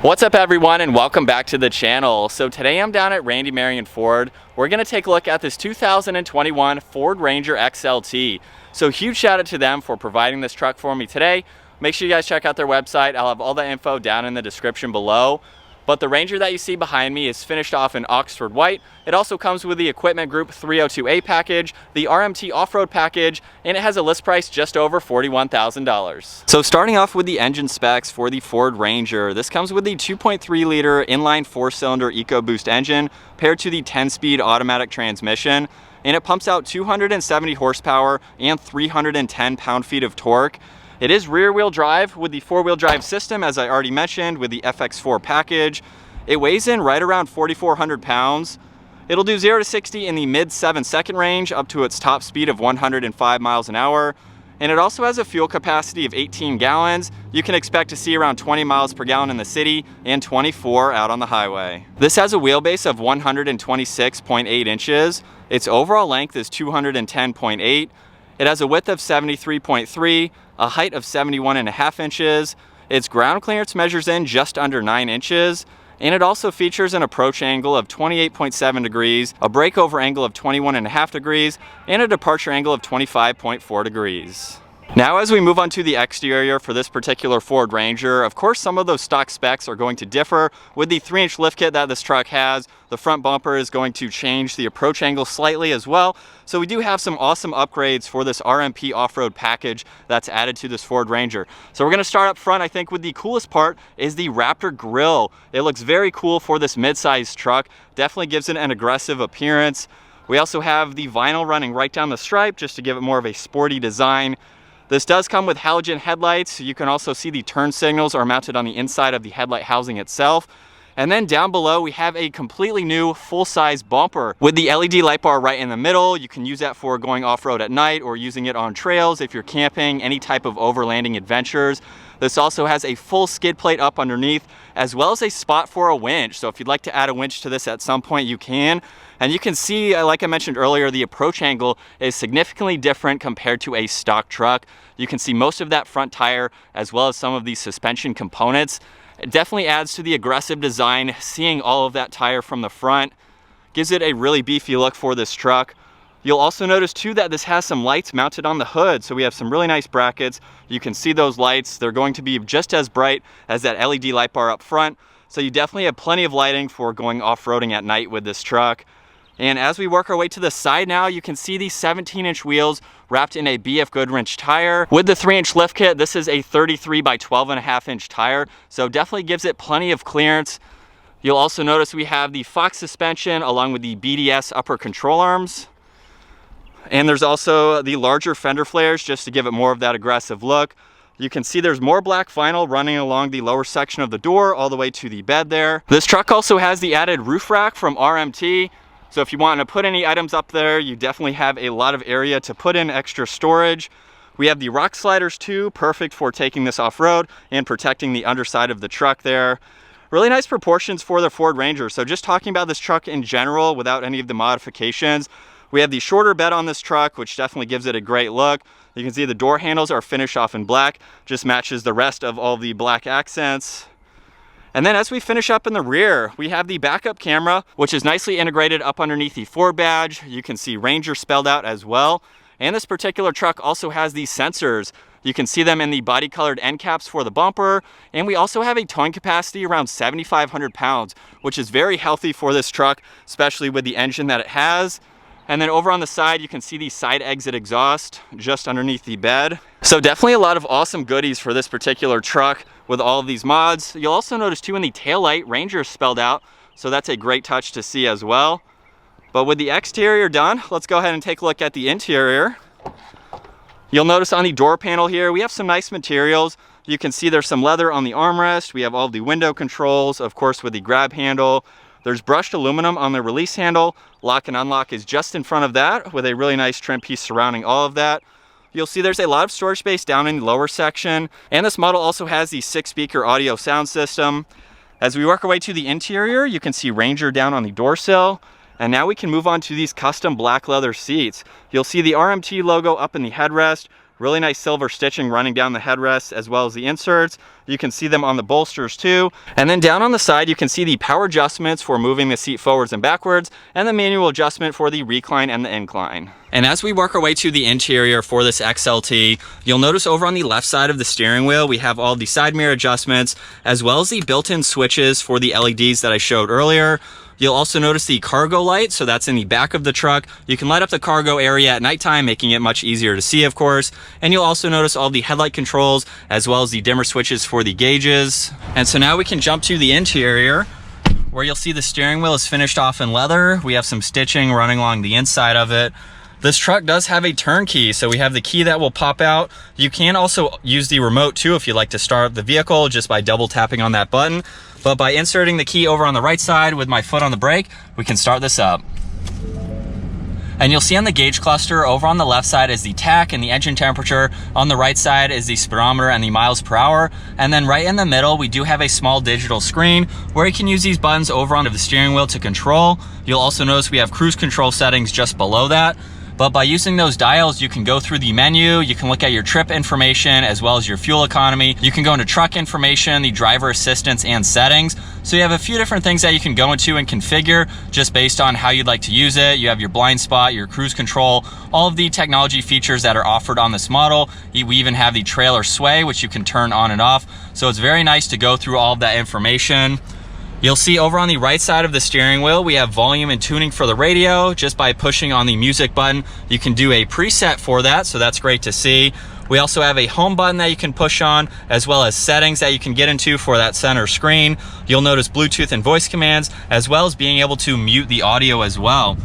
What's up everyone, and welcome back to the channel. So today I'm down at Randy Marion Ford. We're going to take a look at this 2021 Ford Ranger XLT. So huge shout out to them for providing this truck for me today. Make sure you guys check out their website. I'll have all the info down in the description below. But the Ranger that you see behind me is finished off in Oxford white. It also comes with the Equipment Group 302A package, the AMT Offroad package, and it has a list price just over $41,000. So starting off with the engine specs for the Ford Ranger, this comes with the 2.3 liter inline 4-cylinder EcoBoost engine paired to the 10-speed automatic transmission, and it pumps out 270 horsepower and 310 pound-feet of torque. It is rear-wheel drive with the 4-wheel drive system, as I already mentioned, with the FX4 package. It weighs in right around 4,400 pounds. It'll do 0 to 60 in the mid 7-second range up to its top speed of 105 miles an hour. And it also has a fuel capacity of 18 gallons. You can expect to see around 20 miles per gallon in the city and 24 out on the highway. This has a wheelbase of 126.8 inches. Its overall length is 210.8. It has a width of 73.3, a height of 71.5 inches. Its ground clearance measures in just under 9 inches. And it also features an approach angle of 28.7 degrees, a breakover angle of 21.5 degrees, and a departure angle of 25.4 degrees. Now as we move on to the exterior for this particular Ford Ranger, of course some of those stock specs are going to differ. With the 3-inch lift kit that this truck has, the front bumper is going to change the approach angle slightly as well. So we do have some awesome upgrades for this AMT Offroad package that's added to this Ford Ranger. So we're going to start up front. I think with the coolest part is the Raptor grille. It looks very cool for this mid-sized truck. Definitely gives it an aggressive appearance. We also have the vinyl running right down the stripe just to give it more of a sporty design. This does come with halogen headlights. You can also see the turn signals are mounted on the inside of the headlight housing itself. And then down below we have a completely new full-size bumper with the LED light bar right in the middle. You can use that for going off-road at night or using it on trails if you're camping, any type of overlanding adventures. This also has a full skid plate up underneath, as well as a spot for a winch. So if you'd like to add a winch to this at some point, you can. And you can see, like I mentioned earlier, the approach angle is significantly different compared to a stock truck. You can see most of that front tire, as well as some of the suspension components. It definitely adds to the aggressive design. Seeing all of that tire from the front gives it a really beefy look for this truck. You'll also notice too that this has some lights mounted on the hood. So we have some really nice brackets. You can see those lights. They're going to be just as bright as that LED light bar up front. So you definitely have plenty of lighting for going off-roading at night with this truck. And as we work our way to the side now, you can see these 17-inch wheels wrapped in a BF Goodwrench tire. With the 3-inch lift kit, this is a 33 by 12.5-inch tire, so definitely gives it plenty of clearance. You'll also notice we have the Fox suspension along with the BDS upper control arms. And there's also the larger fender flares just to give it more of that aggressive look. You can see there's more black vinyl running along the lower section of the door all the way to the bed there. This truck also has the added roof rack from RMT. So if you want to put any items up there, you definitely have a lot of area to put in extra storage. We have the rock sliders too, perfect for taking this off-road and protecting the underside of the truck there. Really nice proportions for the Ford Ranger. So just talking about this truck in general without any of the modifications, we have the shorter bed on this truck, which definitely gives it a great look. You can see the door handles are finished off in black, just matches the rest of all the black accents. And then as we finish up in the rear, we have the backup camera, which is nicely integrated up underneath the Ford badge. You can see Ranger spelled out as well. And this particular truck also has these sensors. You can see them in the body colored end caps for the bumper. And we also have a towing capacity around 7,500 pounds, which is very healthy for this truck, especially with the engine that it has. And then over on the side, you can see the side exit exhaust just underneath the bed. So definitely a lot of awesome goodies for this particular truck with all of these mods. You'll also notice too in the taillight, Ranger is spelled out. So that's a great touch to see as well. But with the exterior done, let's go ahead and take a look at the interior. You'll notice on the door panel here, we have some nice materials. You can see there's some leather on the armrest. We have all the window controls, of course, with the grab handle. There's brushed aluminum on the release handle. Lock and unlock is just in front of that with a really nice trim piece surrounding all of that. You'll see there's a lot of storage space down in the lower section. And this model also has the 6-speaker audio sound system. As we work our way to the interior, you can see Ranger down on the door sill. And now we can move on to these custom black leather seats. You'll see the RMT logo up in the headrest. Really nice silver stitching running down the headrests as well as the inserts. You can see them on the bolsters too. And then down on the side, you can see the power adjustments for moving the seat forwards and backwards, and the manual adjustment for the recline and the incline. And as we work our way to the interior for this XLT, you'll notice over on the left side of the steering wheel, we have all the side mirror adjustments, as well as the built-in switches for the LEDs that I showed earlier. You'll also notice the cargo light, so that's in the back of the truck. You can light up the cargo area at nighttime, making it much easier to see, of course. And you'll also notice all the headlight controls, as well as the dimmer switches for the gauges. And so now we can jump to the interior, where you'll see the steering wheel is finished off in leather. We have some stitching running along the inside of it. This truck does have a turn key, so we have the key that will pop out. You can also use the remote too if you'd like to start up the vehicle just by double tapping on that button. But by inserting the key over on the right side with my foot on the brake, we can start this up. And you'll see on the gauge cluster over on the left side is the tach and the engine temperature. On the right side is the speedometer and the miles per hour. And then right in the middle, we do have a small digital screen where you can use these buttons over onto the steering wheel to control. You'll also notice we have cruise control settings just below that. But by using those dials, you can go through the menu, you can look at your trip information as well as your fuel economy. You can go into truck information, the driver assistance, and settings. So you have a few different things that you can go into and configure just based on how you'd like to use it. You have your blind spot, your cruise control, all of the technology features that are offered on this model. We even have the trailer sway, which you can turn on and off. So it's very nice to go through all of that information. You'll see over on the right side of the steering wheel, we have volume and tuning for the radio. Just by pushing on the music button, you can do a preset for that, so that's great to see. We also have a home button that you can push on, as well as settings that you can get into for that center screen. You'll notice Bluetooth and voice commands, as well as being able to mute the audio as well.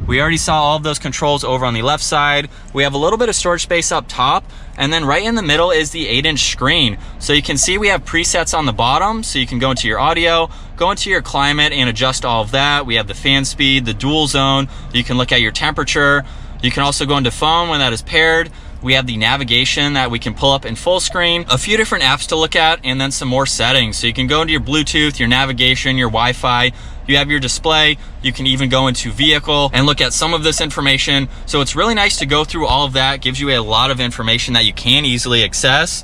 We already saw all of those controls over on the left side. We have a little bit of storage space up top, and then right in the middle is the 8-inch screen. So you can see we have presets on the bottom, so you can go into your audio, go into your climate and adjust all of that. We have the fan speed, the dual zone. You can look at your temperature. You can also go into phone when that is paired. We have the navigation that we can pull up in full screen, a few different apps to look at, and then some more settings. So you can go into your Bluetooth, your navigation, your Wi-Fi. You have your display. You can even go into vehicle and look at some of this information. So it's really nice to go through all of that. It gives you a lot of information that you can easily access.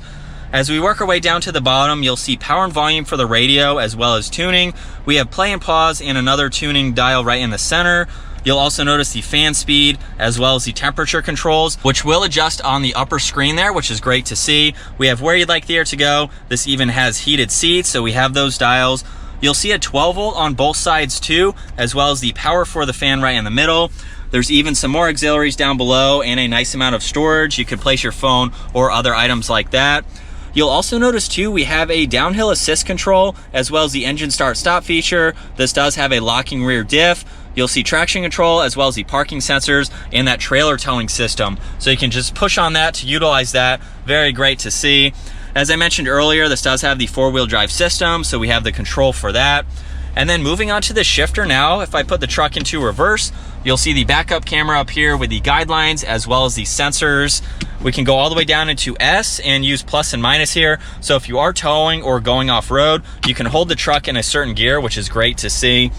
As we work our way down to the bottom, you'll see power and volume for the radio as well as tuning. We have play and pause and another tuning dial right in the center. You'll also notice the fan speed as well as the temperature controls, which will adjust on the upper screen there, which is great to see. We have where you'd like the air to go. This even has heated seats, so we have those dials. You'll see a 12 volt on both sides too, as well as the power for the fan right in the middle. There's even some more auxiliaries down below and a nice amount of storage. You can place your phone or other items like that. You'll also notice too, we have a downhill assist control as well as the engine start stop feature. This does have a locking rear diff. You'll see traction control as well as the parking sensors and that trailer towing system. So you can just push on that to utilize that. Very great to see. As I mentioned earlier, this does have the 4-wheel drive system, so we have the control for that. And then moving on to the shifter now, if I put the truck into reverse, you'll see the backup camera up here with the guidelines as well as the sensors. We can go all the way down into S and use plus and minus here. So if you are towing or going off-road, you can hold the truck in a certain gear, which is great to see.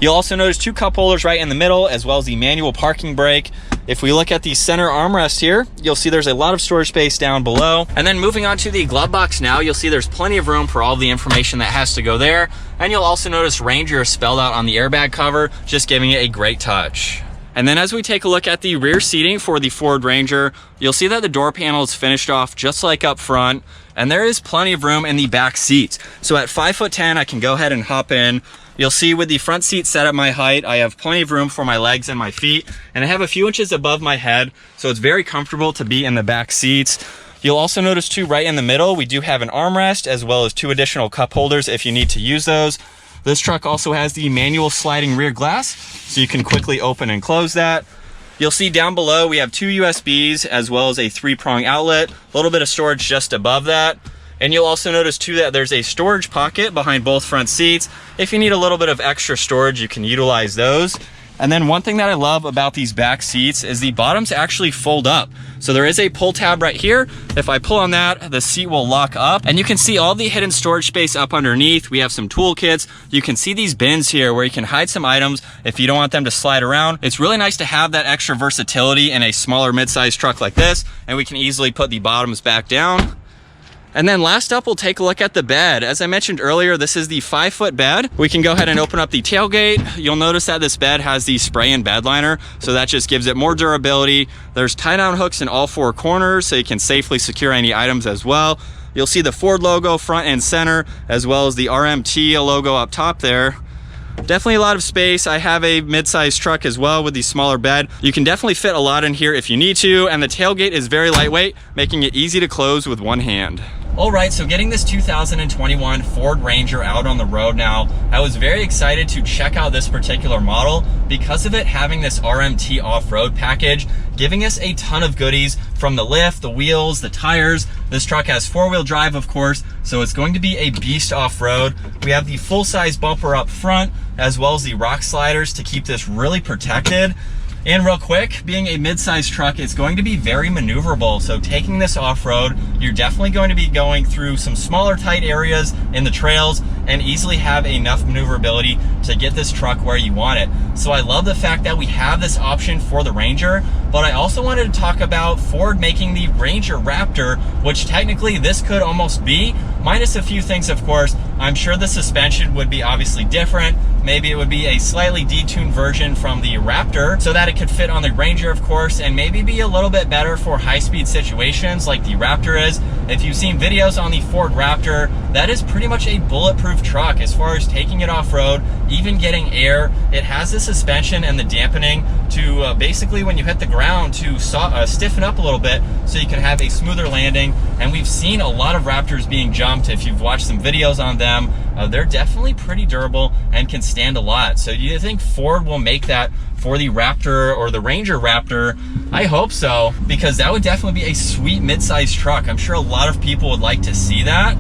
You'll also notice 2 cup holders right in the middle, as well as the manual parking brake. If we look at the center armrest here, you'll see there's a lot of storage space down below. And then moving on to the glove box now, you'll see there's plenty of room for all the information that has to go there. And you'll also notice Ranger spelled out on the airbag cover, just giving it a great touch. And then as we take a look at the rear seating for the Ford Ranger, you'll see that the door panel is finished off just like up front, and there is plenty of room in the back seats. So at 5'10", I can go ahead and hop in. You'll see with the front seat set at my height, I have plenty of room for my legs and my feet, and I have a few inches above my head, so it's very comfortable to be in the back seats. You'll also notice too, right in the middle, we do have an armrest as well as 2 additional cup holders if you need to use those. This truck also has the manual sliding rear glass, so you can quickly open and close that. You'll see down below we have 2 USBs as well as a 3-prong outlet, a little bit of storage just above that. And you'll also notice too that there's a storage pocket behind both front seats. If you need a little bit of extra storage, you can utilize those. And then one thing that I love about these back seats is the bottoms actually fold up. So there is a pull tab right here. If I pull on that, the seat will lock up, and you can see all the hidden storage space up underneath. We have some tool kits. You can see these bins here where you can hide some items if you don't want them to slide around. It's really nice to have that extra versatility in a smaller mid-sized truck like this, and we can easily put the bottoms back down. And then last up, we'll take a look at the bed. As I mentioned earlier, this is the 5-foot bed. We can go ahead and open up the tailgate. You'll notice that this bed has the spray-in bed liner, so that just gives it more durability. There's tie-down hooks in all 4 corners, so you can safely secure any items as well. You'll see the Ford logo front and center, as well as the RMT logo up top there. Definitely a lot of space. I have a mid-sized truck as well with the smaller bed. You can definitely fit a lot in here if you need to, and the tailgate is very lightweight, making it easy to close with one hand. All right, so getting this 2021 Ford Ranger out on the road now, I was very excited to check out this particular model because of it having this RMT Offroad package, giving us a ton of goodies from the lift, the wheels, the tires. This truck has 4-wheel drive, of course, so it's going to be a beast off-road. We have the full-size bumper up front, as well as the rock sliders to keep this really protected. And real quick, being a mid-sized truck, it's going to be very maneuverable. So taking this off-road, you're definitely going to be going through some smaller, tight areas in the trails and easily have enough maneuverability to get this truck where you want it. So I love the fact that we have this option for the Ranger, but I also wanted to talk about Ford making the Ranger Raptor, which technically this could almost be, minus a few things, of course. I'm sure the suspension would be obviously different. Maybe it would be a slightly detuned version from the Raptor so that it could fit on the Ranger, of course, and maybe be a little bit better for high-speed situations like the Raptor is. If you've seen videos on the Ford Raptor, that is pretty much a bulletproof truck as far as taking it off-road, even getting air. It has the suspension and the dampening to basically, when you hit the ground, to stiffen up a little bit so you can have a smoother landing. And we've seen a lot of Raptors being jumped. If you've watched some videos on them, they're definitely pretty durable and can stand a lot. So do you think Ford will make that for the Raptor or the Ranger Raptor? I hope so, because that would definitely be a sweet mid-sized truck. I'm sure a lot of people would like to see that.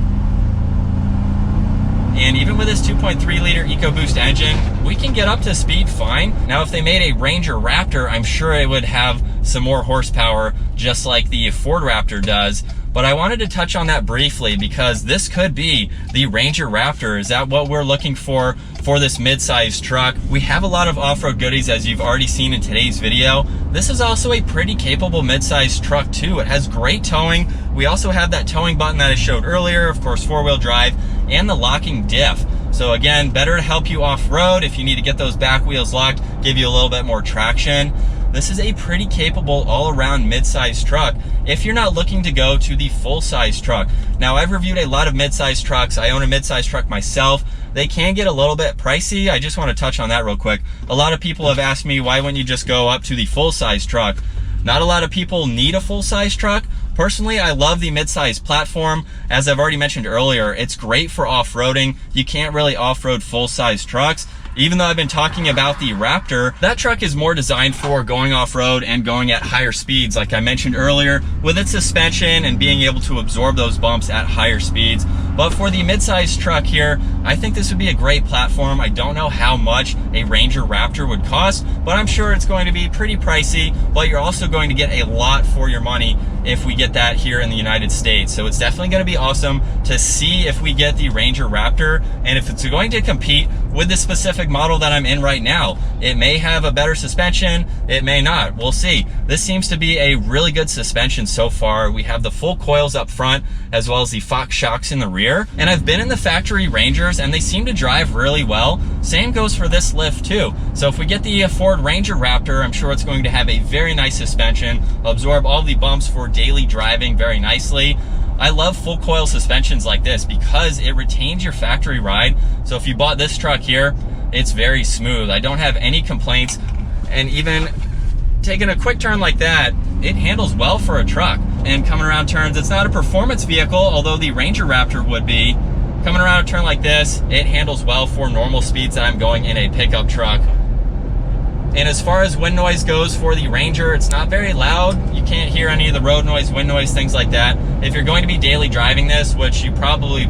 And even with this 2.3 liter EcoBoost engine, we can get up to speed fine. Now, if they made a Ranger Raptor, I'm sure it would have some more horsepower, just like the Ford Raptor does. But I wanted to touch on that briefly because this could be the Ranger Raptor. Is that what we're looking for this mid-sized truck? We have a lot of off-road goodies, as you've already seen in today's video. This is also a pretty capable mid-sized truck too. It has great towing. We also have that towing button that I showed earlier, of course, 4-wheel drive, and the locking diff. So again, better to help you off-road if you need to get those back wheels locked, give you a little bit more traction. This is a pretty capable all-around mid-sized truck if you're not looking to go to the full-size truck. Now, I've reviewed a lot of mid-sized trucks. I own a mid-sized truck myself. They can get a little bit pricey. I just want to touch on that real quick. A lot of people have asked me, why wouldn't you just go up to the full-size truck? Not a lot of people need a full-size truck. Personally, I love the mid-size platform. As I've already mentioned earlier, it's great for off-roading. You can't really off-road full-size trucks. Even though I've been talking about the Raptor, that truck is more designed for going off-road and going at higher speeds, like I mentioned earlier, with its suspension and being able to absorb those bumps at higher speeds. But for the mid-size truck here, I think this would be a great platform. I don't know how much a Ranger Raptor would cost, but I'm sure it's going to be pretty pricey, but you're also going to get a lot for your money if we get that here in the United States. So it's definitely going to be awesome to see if we get the Ranger Raptor and if it's going to compete with the specific model that I'm in right now. It may have a better suspension, it may not, we'll see. This seems to be a really good suspension so far. We have the full coils up front as well as the Fox shocks in the rear. And I've been in the factory Rangers and they seem to drive really well. Same goes for this lift too. So if we get the Ford Ranger Raptor, I'm sure it's going to have a very nice suspension, absorb all the bumps for daily driving very nicely. I love full coil suspensions like this because it retains your factory ride. So if you bought this truck here, it's very smooth. I don't have any complaints. And even taking a quick turn like that, it handles well for a truck. And coming around turns, it's not a performance vehicle, although the Ranger Raptor would be. Coming around a turn like this, it handles well for normal speeds that I'm going in a pickup truck. And as far as wind noise goes for the Ranger, it's not very loud. You can't hear any of the road noise, wind noise, things like that. If you're going to be daily driving this, which you probably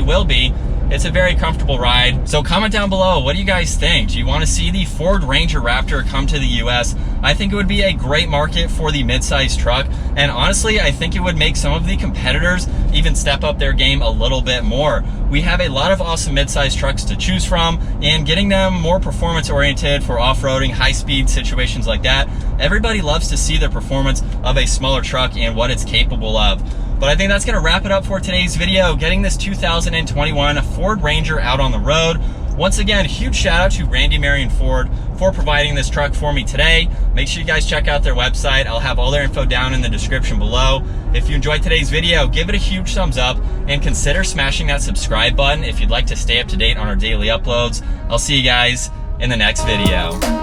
will be, it's a very comfortable ride. So comment down below, what do you guys think? Do you want to see the Ford Ranger Raptor come to the US? I think it would be a great market for the mid-size truck. And honestly, I think it would make some of the competitors even step up their game a little bit more. We have a lot of awesome mid-size trucks to choose from, and getting them more performance oriented for off-roading, high-speed situations like that. Everybody loves to see the performance of a smaller truck and what it's capable of. But I think that's gonna wrap it up for today's video, getting this 2021 Ford Ranger out on the road. Once again, huge shout out to Randy Marion Ford for providing this truck for me today. Make sure you guys check out their website. I'll have all their info down in the description below. If you enjoyed today's video, give it a huge thumbs up and consider smashing that subscribe button if you'd like to stay up to date on our daily uploads. I'll see you guys in the next video.